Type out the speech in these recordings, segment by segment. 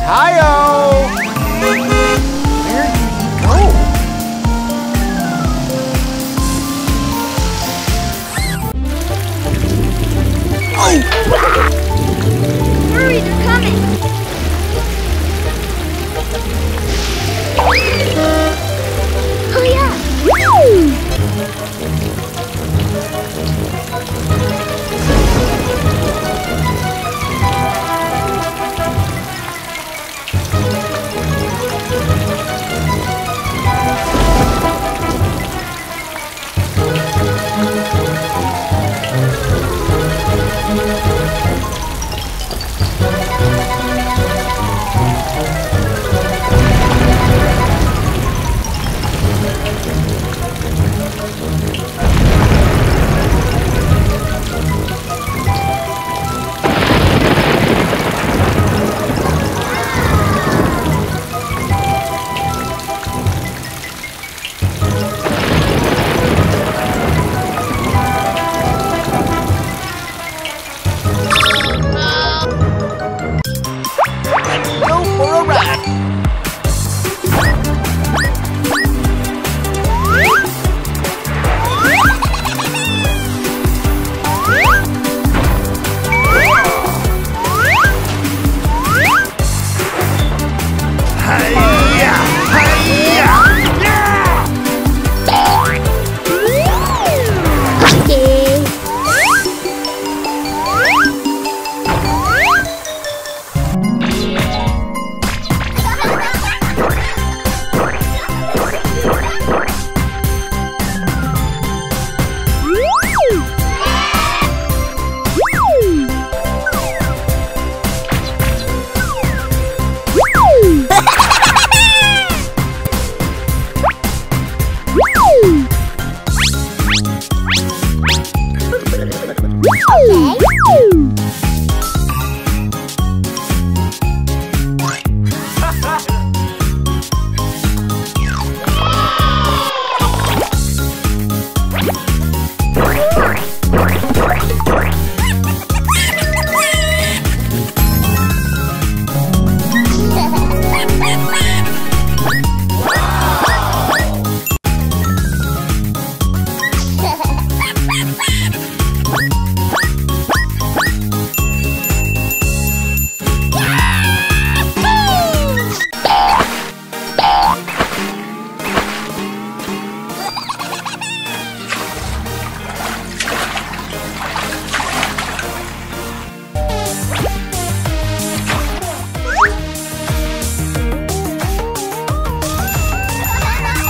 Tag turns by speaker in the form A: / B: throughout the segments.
A: Hi-oh! Where did he go?
B: Hurry, they're coming! Oh yeah!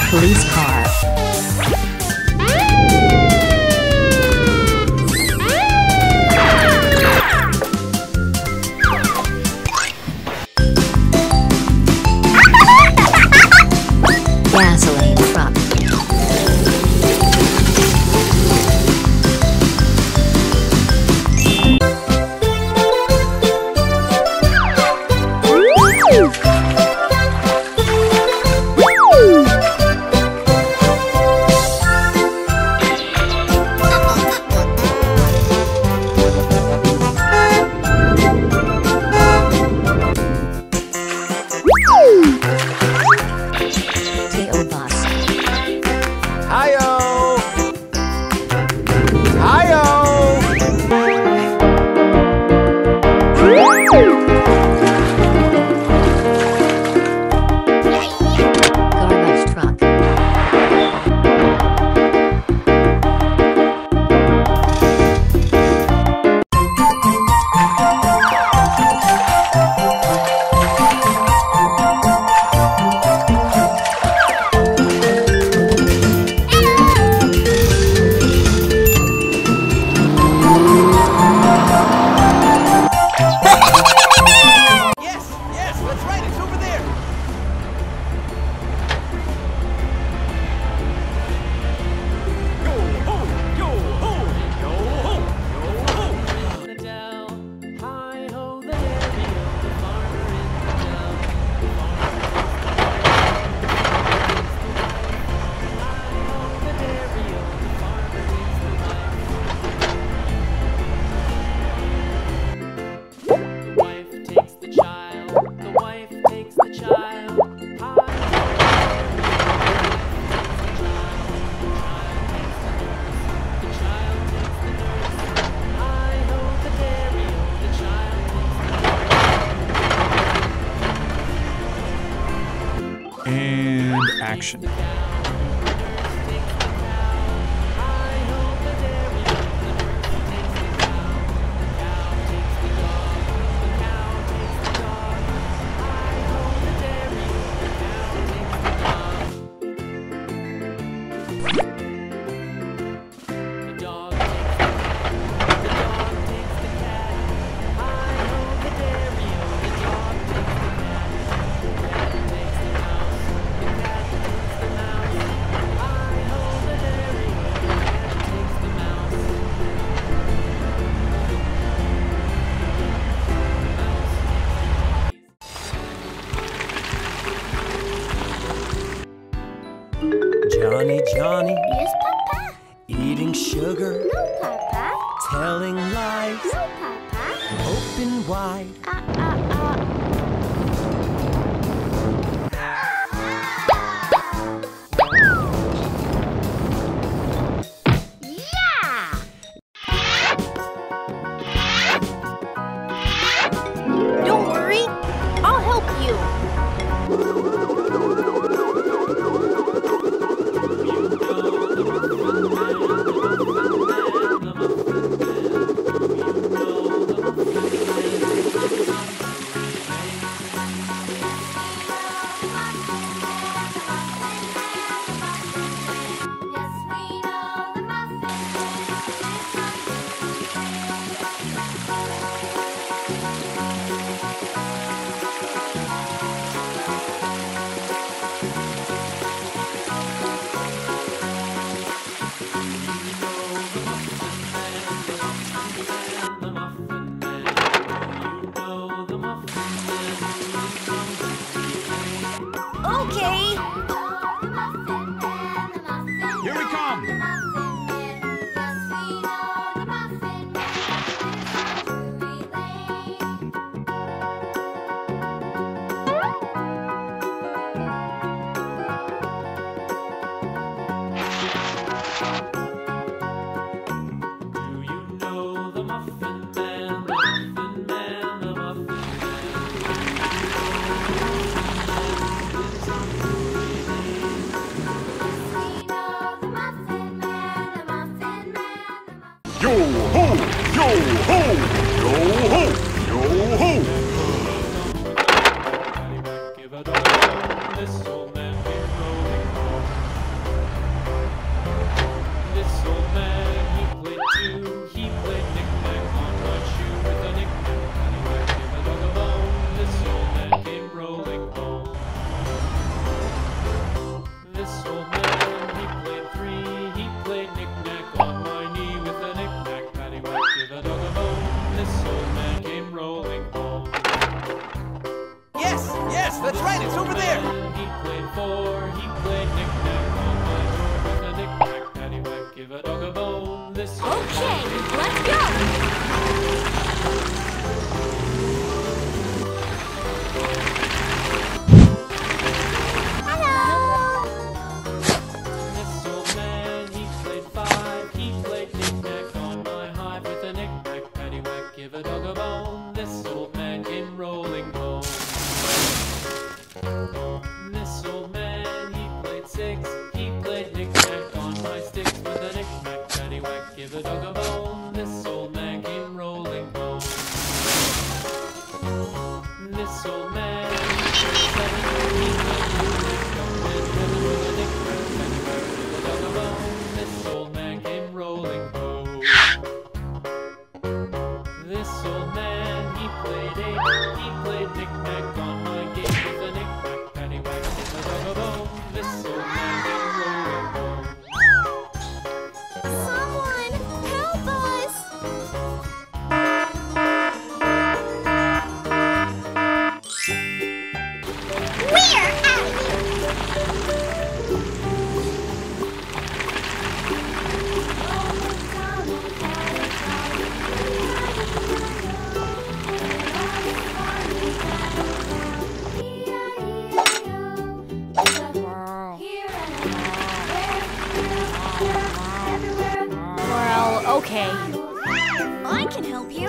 C: Police car. Gasoline truck.
A: action.
C: Johnny, Johnny,
B: Yes, Papa?
C: eating sugar,
B: No, Papa.
C: telling lies,
B: No, Papa.
C: open wide.
B: Yeah! Don't worry, I'll help you. Okay.
A: Here we come!
C: Do you know the Muffin Man, the Muffin Man, the Muffin
A: Yo ho! Yo ho! Yo ho! Yo ho!
C: Give a dog, this old man came rolling home. This old man, he played too. He played knick-knack on my shoe with a knick-knack, paddywhack, give a dog a bone. This old man came rolling home. This old man, he played three. He played knick-knack on my knee with a knick-knack, paddywhack, give a dog a bone. This old man came rolling home.
D: Yes, yes, that's right, it's over there.
C: He played four, he played knick-knack on my door with a knick-knack, paddywhack, give a dog a bone. This old
B: Okay,
C: man
B: let's go. Hello.
C: This old man, he played five, he played knick-knack on my hive with a knick-knack, paddywhack, give a dog a bone. This old man came rolling home. This old man, he played six, he played knick-knack on my sticks with a knick-knack, paddywhack, give a dog a bone. This old man came rolling home. This old man, he played seven, he played knick-knack on my heaven with a knick-knack, paddywhack, give a dog a bone. This old man came rolling home. This old man, he played eight, he played knick-knack on my gate with a knick-knack, paddywhack, give a dog a bone. This old man came rolling home.
B: Someone help us. We're out of here. Well, okay. I can help you.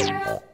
B: girl.